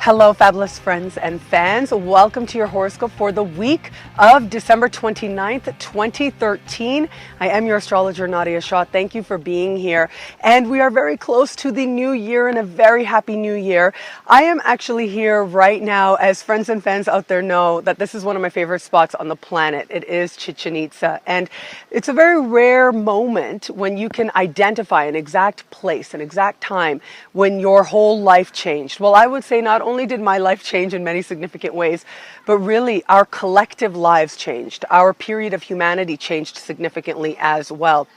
Hello, fabulous friends and fans. Welcome to your horoscope for the week of December 29th, 2013. I am your astrologer, Nadiya Shah. Thank you for being here. And we are very close to the new year and a very happy new year. I am actually here right now, as friends and fans out there know, that this is one of my favorite spots on the planet. It is Chichen Itza. And it's a very rare moment when you can identify an exact place, an exact time when your whole life changed. Well, I would say not only did my life change in many significant ways, but really our collective lives changed. Our period of humanity changed significantly as well.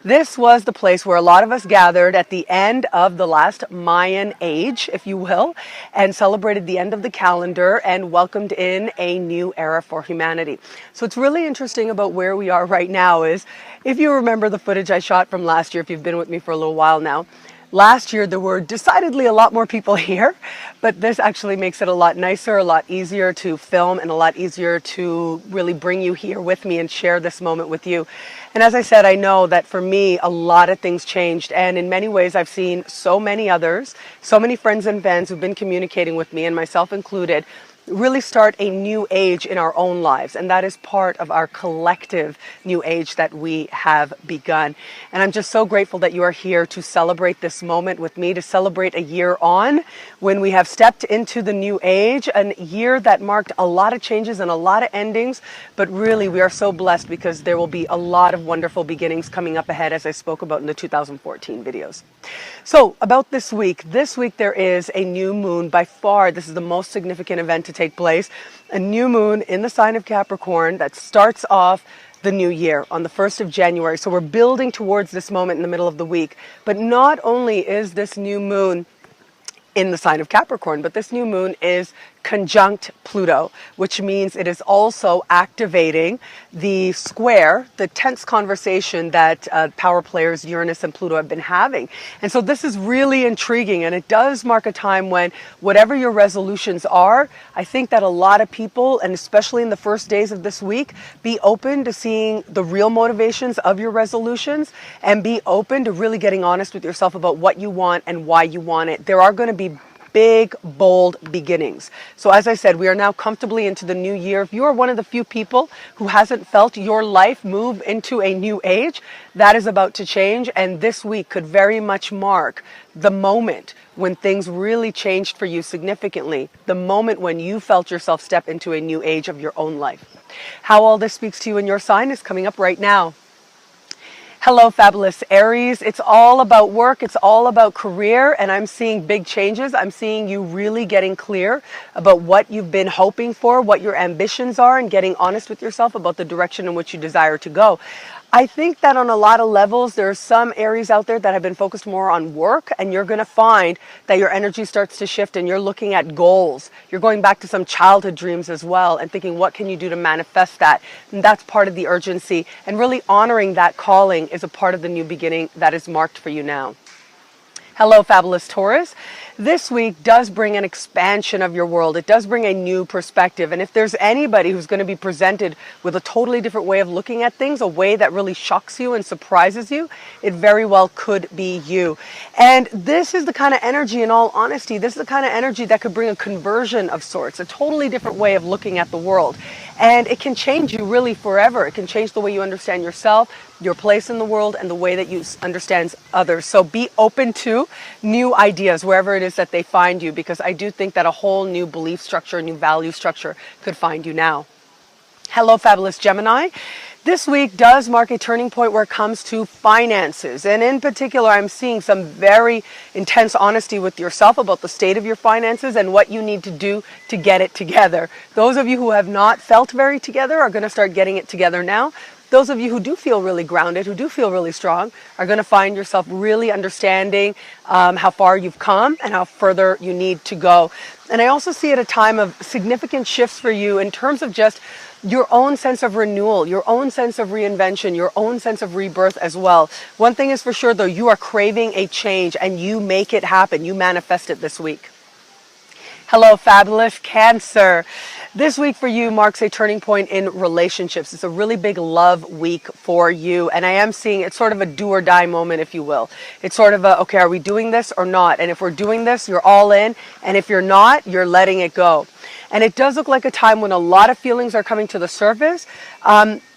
This was the place where a lot of us gathered at the end of the last Mayan age, if you will, and celebrated the end of the calendar and welcomed in a new era for humanity. So what's really interesting about where we are right now is, if you remember the footage I shot from last year, if you've been with me for a little while now, last year, there were decidedly a lot more people here, but this actually makes it a lot nicer, a lot easier to film, and a lot easier to really bring you here with me and share this moment with you. And as I said, I know that for me, a lot of things changed. And in many ways, I've seen so many others, so many friends and fans who've been communicating with me, and myself included, really start a new age in our own lives. And that is part of our collective new age that we have begun. And I'm just so grateful that you are here to celebrate this moment with me, to celebrate a year on when we have stepped into the new age, a year that marked a lot of changes and a lot of endings. But really, we are so blessed because there will be a lot of wonderful beginnings coming up ahead, as I spoke about in the 2014 videos. So about this week there is a new moon. By far, this is the most significant event to take place. A new moon in the sign of Capricorn that starts off the new year on the 1st of January. So we're building towards this moment in the middle of the week. But not only is this new moon in the sign of Capricorn, but this new moon is conjunct Pluto, which means it is also activating the square, the tense conversation that power players Uranus and Pluto have been having. And so this is really intriguing, and it does mark a time when whatever your resolutions are, I think that a lot of people, and especially in the first days of this week, be open to seeing the real motivations of your resolutions and be open to really getting honest with yourself about what you want and why you want it. There are going to be big, bold beginnings. So as I said, we are now comfortably into the new year. If you are one of the few people who hasn't felt your life move into a new age, that is about to change. And this week could very much mark the moment when things really changed for you significantly, the moment when you felt yourself step into a new age of your own life. How all this speaks to you in your sign is coming up right now. Hello, fabulous Aries. It's all about work. It's all about career. And I'm seeing big changes. I'm seeing you really getting clear about what you've been hoping for, what your ambitions are, and getting honest with yourself about the direction in which you desire to go. I think that on a lot of levels, there are some Aries out there that have been focused more on work, and you're going to find that your energy starts to shift and you're looking at goals. You're going back to some childhood dreams as well and thinking, what can you do to manifest that? And that's part of the urgency, and really honoring that calling is a part of the new beginning that is marked for you now. Hello, fabulous Taurus. This week does bring an expansion of your world. It does bring a new perspective. And if there's anybody who's going to be presented with a totally different way of looking at things, a way that really shocks you and surprises you, it very well could be you. And this is the kind of energy, in all honesty, this is the kind of energy that could bring a conversion of sorts, a totally different way of looking at the world. And it can change you really forever. It can change the way you understand yourself, your place in the world, and the way that you understand others. So be open to new ideas wherever it is that they find you, because I do think that a whole new belief structure, new value structure could find you now. Hello, fabulous Gemini. This week does mark a turning point where it comes to finances. And in particular, I'm seeing some very intense honesty with yourself about the state of your finances and what you need to do to get it together. Those of you who have not felt very together are going to start getting it together now. Those of you who do feel really grounded, who do feel really strong, are going to find yourself really understanding how far you've come and how further you need to go. And I also see it a time of significant shifts for you in terms of just your own sense of renewal, your own sense of reinvention, your own sense of rebirth as well. One thing is for sure, though, you are craving a change, and you make it happen. You manifest it this week. Hello, fabulous Cancer. This week for you marks a turning point in relationships. It's a really big love week for you. And I am seeing it's sort of a do or die moment, if you will. It's sort of a, okay, are we doing this or not? And if we're doing this, you're all in. And if you're not, you're letting it go. And it does look like a time when a lot of feelings are coming to the surface.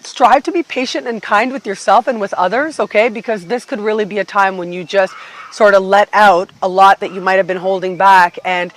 Strive to be patient and kind with yourself and with others, okay? Because this could really be a time when you just sort of let out a lot that you might have been holding back. And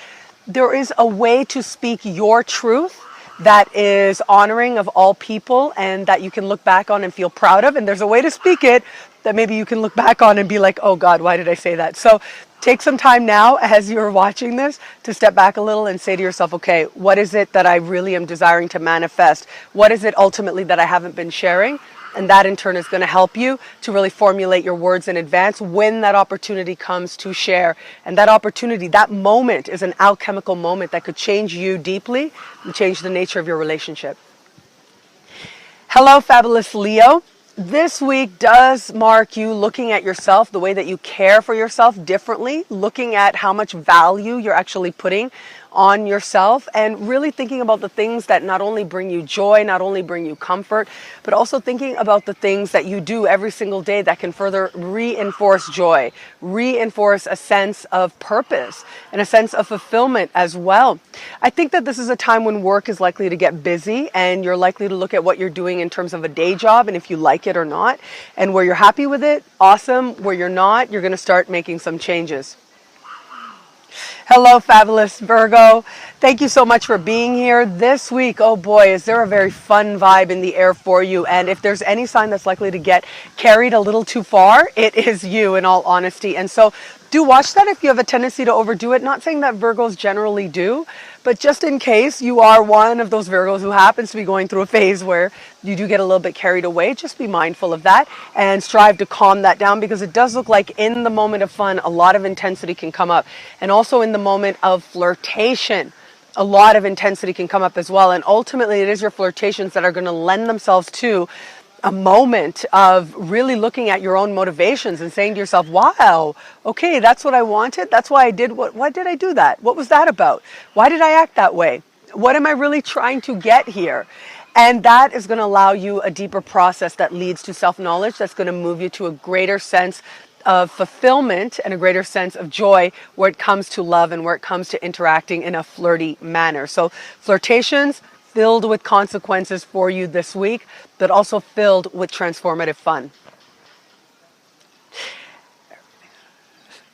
there is a way to speak your truth that is honoring of all people and that you can look back on and feel proud of. And there's a way to speak it that maybe you can look back on and be like, oh God, why did I say that? So take some time now as you're watching this to step back a little and say to yourself, okay, what is it that I really am desiring to manifest? What is it ultimately that I haven't been sharing? And that in turn is going to help you to really formulate your words in advance when that opportunity comes to share. And that opportunity, that moment is an alchemical moment that could change you deeply and change the nature of your relationship. Hello, fabulous Leo. This week does mark you looking at yourself, the way that you care for yourself differently, looking at how much value you're actually putting on yourself and really thinking about the things that not only bring you joy, not only bring you comfort, but also thinking about the things that you do every single day that can further reinforce joy, reinforce a sense of purpose and a sense of fulfillment as well. I think that this is a time when work is likely to get busy and you're likely to look at what you're doing in terms of a day job and if you like it or not. And where you're happy with it, awesome. Where you're not, you're going to start making some changes. Hello, fabulous Virgo. Thank you so much for being here this week. Oh boy, is there a very fun vibe in the air for you. And if there's any sign that's likely to get carried a little too far, it is you, in all honesty. And so do watch that if you have a tendency to overdo it. Not saying that Virgos generally do, but just in case you are one of those Virgos who happens to be going through a phase where you do get a little bit carried away, just be mindful of that and strive to calm that down, because it does look like in the moment of fun, a lot of intensity can come up. And also in the moment of flirtation, a lot of intensity can come up as well. And ultimately it is your flirtations that are going to lend themselves to a moment of really looking at your own motivations and saying to yourself, wow, okay, that's what I wanted. That's why I did. Why did I do that? What was that about? Why did I act that way? What am I really trying to get here? And that is going to allow you a deeper process that leads to self-knowledge, that's going to move you to a greater sense of fulfillment and a greater sense of joy where it comes to love and where it comes to interacting in a flirty manner. So flirtations filled with consequences for you this week, but also filled with transformative fun.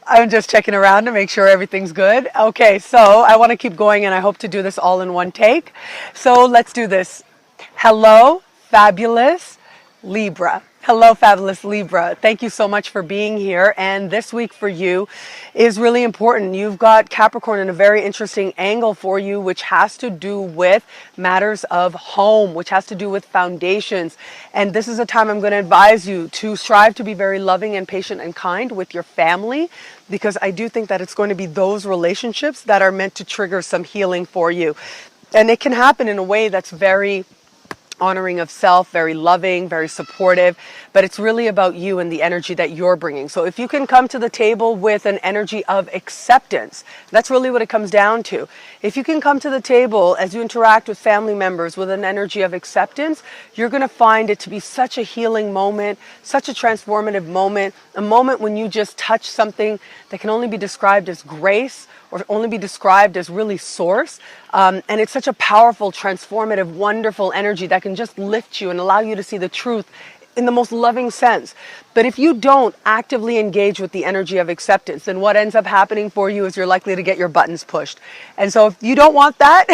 I'm just checking around to make sure everything's good. Okay, so I want to keep going and I hope to do this all in one take. So let's do this. Hello, fabulous Libra. Hello, fabulous Libra. Thank you so much for being here. And this week for you is really important. You've got Capricorn in a very interesting angle for you, which has to do with matters of home, which has to do with foundations. And this is a time I'm going to advise you to strive to be very loving and patient and kind with your family, because I do think that it's going to be those relationships that are meant to trigger some healing for you. And it can happen in a way that's very honoring of self, very loving, very supportive, but it's really about you and the energy that you're bringing. So if you can come to the table with an energy of acceptance, that's really what it comes down to. If you can come to the table as you interact with family members with an energy of acceptance, you're going to find it to be such a healing moment, such a transformative moment, a moment when you just touch something that can only be described as grace or only be described as really source. And it's such a powerful, transformative, wonderful energy that can just lift you and allow you to see the truth in the most loving sense. But if you don't actively engage with the energy of acceptance, then what ends up happening for you is you're likely to get your buttons pushed. And so if you don't want that,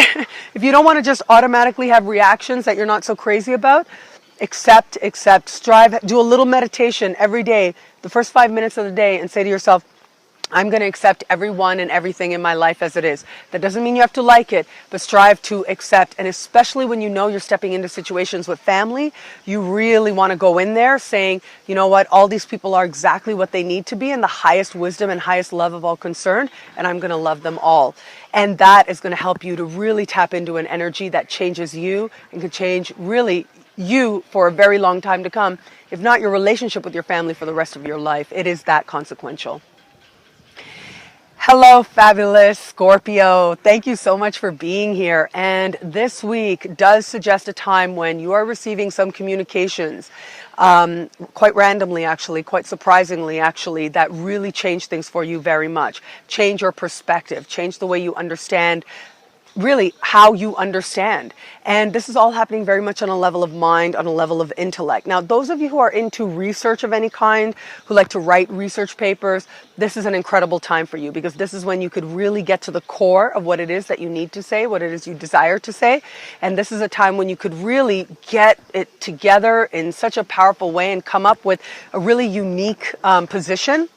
if you don't want to just automatically have reactions that you're not so crazy about, accept, strive, do a little meditation every day, the first 5 minutes of the day, and say to yourself, I'm going to accept everyone and everything in my life as it is. That doesn't mean you have to like it, but strive to accept. And especially when you know you're stepping into situations with family, you really want to go in there saying, you know what, all these people are exactly what they need to be in the highest wisdom and highest love of all concerned, and I'm going to love them all. And that is going to help you to really tap into an energy that changes you and can change really you for a very long time to come, if not your relationship with your family for the rest of your life. It is that consequential. Hello, fabulous Scorpio. Thank you so much for being here. And this week does suggest a time when you are receiving some communications, quite randomly, actually, quite surprisingly, actually, that really change things for you very much. Change your perspective, change the way you understand really how you understand. And this is all happening very much on a level of mind, on a level of intellect. Now, those of you who are into research of any kind, who like to write research papers, this is an incredible time for you, because this is when you could really get to the core of what it is that you need to say, what it is you desire to say. And this is a time when you could really get it together in such a powerful way and come up with a really unique position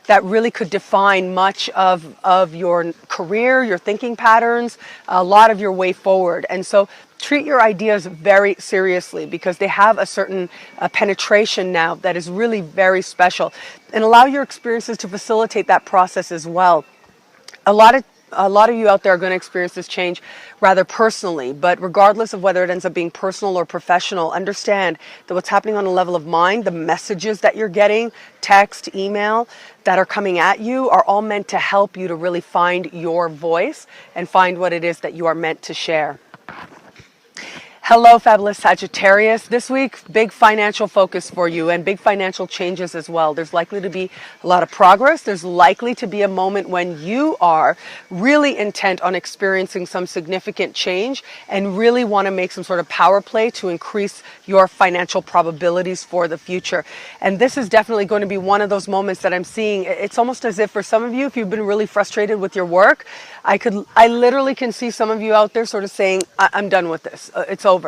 that really could define much of your career, your thinking patterns, a lot of your way forward. And so treat your ideas very seriously, because they have a certain penetration now that is really very special. And allow your experiences to facilitate that process as well. A lot of you out there are going to experience this change rather personally, but regardless of whether it ends up being personal or professional, understand that what's happening on a level of mind, the messages that you're getting, text, email, that are coming at you are all meant to help you to really find your voice and find what it is that you are meant to share. Hello, fabulous Sagittarius. This week, big financial focus for you and big financial changes as well. There's likely to be a lot of progress. There's likely to be a moment when you are really intent on experiencing some significant change and really want to make some sort of power play to increase your financial probabilities for the future. And this is definitely going to be one of those moments that I'm seeing. It's almost as if for some of you, if you've been really frustrated with your work, I literally can see some of you out there sort of saying, I'm done with this. It's over.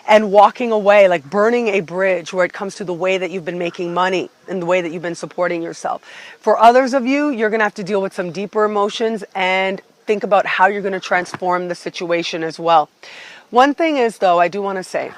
And walking away, like burning a bridge where it comes to the way that you've been making money and the way that you've been supporting yourself. For others of you, you're going to have to deal with some deeper emotions and think about how you're going to transform the situation as well. One thing is, though, I do want to say,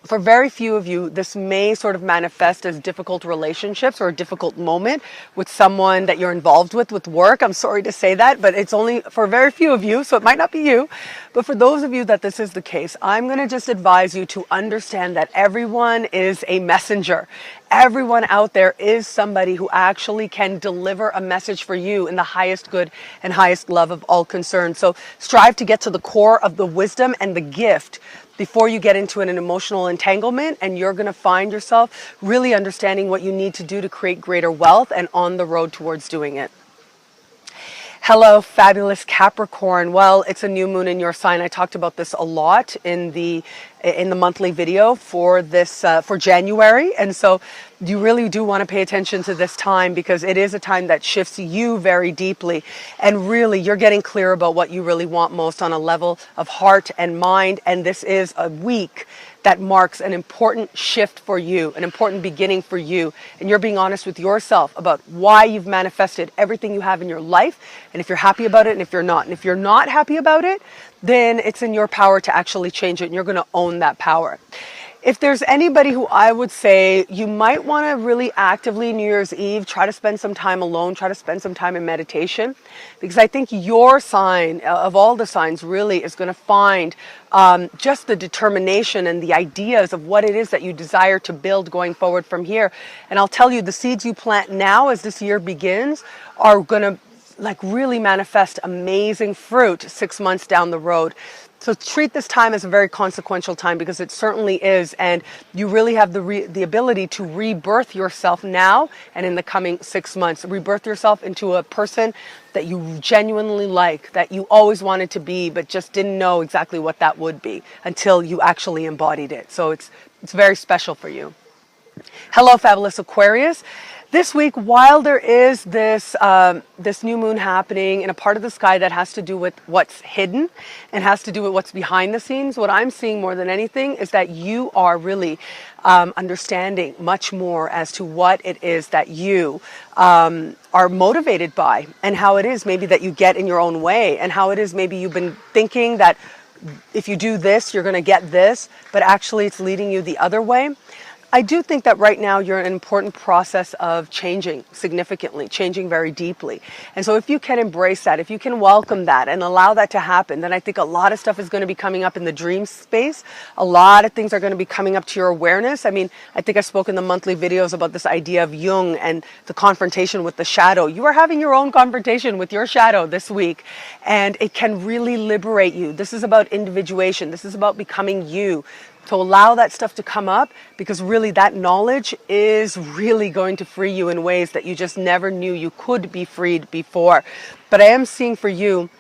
for very few of you, this may sort of manifest as difficult relationships or a difficult moment with someone that you're involved with work. I'm sorry to say that, but it's only for very few of you, so it might not be you. But for those of you that this is the case, I'm going to just advise you to understand that everyone is a messenger. Everyone out there is somebody who actually can deliver a message for you in the highest good and highest love of all concerned. So strive to get to the core of the wisdom and the gift before you get into an emotional entanglement, and you're going to find yourself really understanding what you need to do to create greater wealth and on the road towards doing it. Hello, fabulous Capricorn. Well, it's a new moon in your sign. I talked about this a lot in the monthly video for this for January, and so you really do want to pay attention to this time, because it is a time that shifts you very deeply, and really you're getting clear about what you really want most on a level of heart and mind. And this is a week that marks an important shift for you, an important beginning for you. And you're being honest with yourself about why you've manifested everything you have in your life, and if you're happy about it and if you're not. And if you're not happy about it, then it's in your power to actually change it, and you're going to own that power. If there's anybody who I would say you might want to really actively New Year's Eve, try to spend some time alone, try to spend some time in meditation, because I think your sign of all the signs really is going to find just the determination and the ideas of what it is that you desire to build going forward from here. And I'll tell you, the seeds you plant now as this year begins are going to really manifest amazing fruit 6 months down the road. So treat this time as a very consequential time, because it certainly is, and you really have the ability to rebirth yourself now and in the coming 6 months. Rebirth yourself into a person that you genuinely like, that you always wanted to be, but just didn't know exactly what that would be until you actually embodied it. So it's very special for you. Hello, fabulous Aquarius. This week, while there is this new moon happening in a part of the sky that has to do with what's hidden and has to do with what's behind the scenes, what I'm seeing more than anything is that you are really understanding much more as to what it is that you are motivated by, and how it is maybe that you get in your own way, and how it is maybe you've been thinking that if you do this, you're going to get this, but actually it's leading you the other way. I do think that right now you're in an important process of changing significantly, changing very deeply. And so if you can embrace that, if you can welcome that and allow that to happen, then I think a lot of stuff is going to be coming up in the dream space. A lot of things are going to be coming up to your awareness. I mean, I think I spoke in the monthly videos about this idea of Jung and the confrontation with the shadow. You are having your own confrontation with your shadow this week, and it can really liberate you. This is about individuation. This is about becoming you. To allow that stuff to come up, because really that knowledge is really going to free you in ways that you just never knew you could be freed before. But I am seeing for you,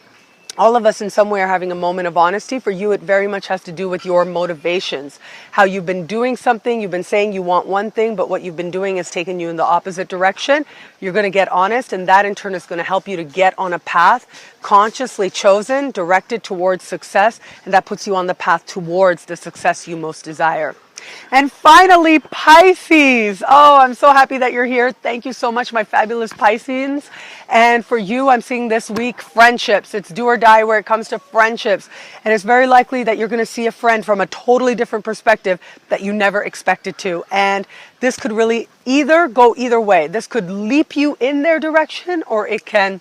all of us in some way are having a moment of honesty. For you, it very much has to do with your motivations. How you've been doing something, you've been saying you want one thing, but what you've been doing is taking you in the opposite direction. You're going to get honest, and that in turn is going to help you to get on a path consciously chosen, directed towards success, and that puts you on the path towards the success you most desire. And finally, Pisces. Oh, I'm so happy that you're here. Thank you so much, my fabulous Pisces. And for you, I'm seeing this week friendships. It's do or die where it comes to friendships. And it's very likely that you're going to see a friend from a totally different perspective that you never expected to. And this could really either go either way. This could leap you in their direction, or it can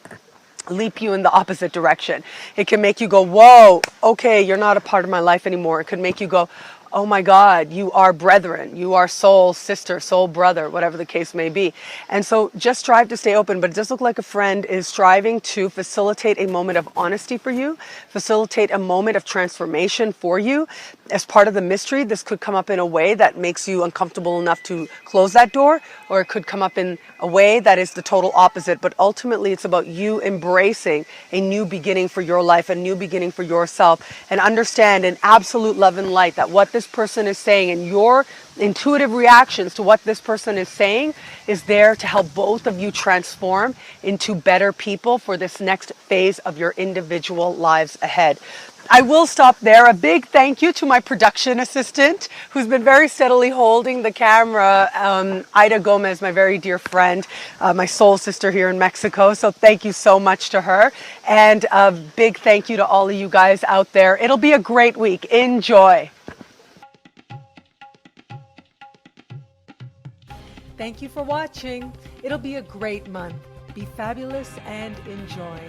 leap you in the opposite direction. It can make you go, whoa, okay, you're not a part of my life anymore. It could make you go, oh my God, you are brethren, you are soul sister, soul brother, whatever the case may be. And so just strive to stay open, but it does look like a friend is striving to facilitate a moment of honesty for you, facilitate a moment of transformation for you. As part of the mystery, this could come up in a way that makes you uncomfortable enough to close that door, or it could come up in a way that is the total opposite. But ultimately, it's about you embracing a new beginning for your life, a new beginning for yourself, and understand in absolute love and light that what this person is saying and your intuitive reactions to what this person is saying is there to help both of you transform into better people for this next phase of your individual lives ahead. I will stop there. A big thank you to my production assistant, who's been very steadily holding the camera, Aída Gómez, my very dear friend, my soul sister here in Mexico. So thank you so much to her. And a big thank you to all of you guys out there. It'll be a great week. Enjoy. Thank you for watching. It'll be a great month. Be fabulous and enjoy.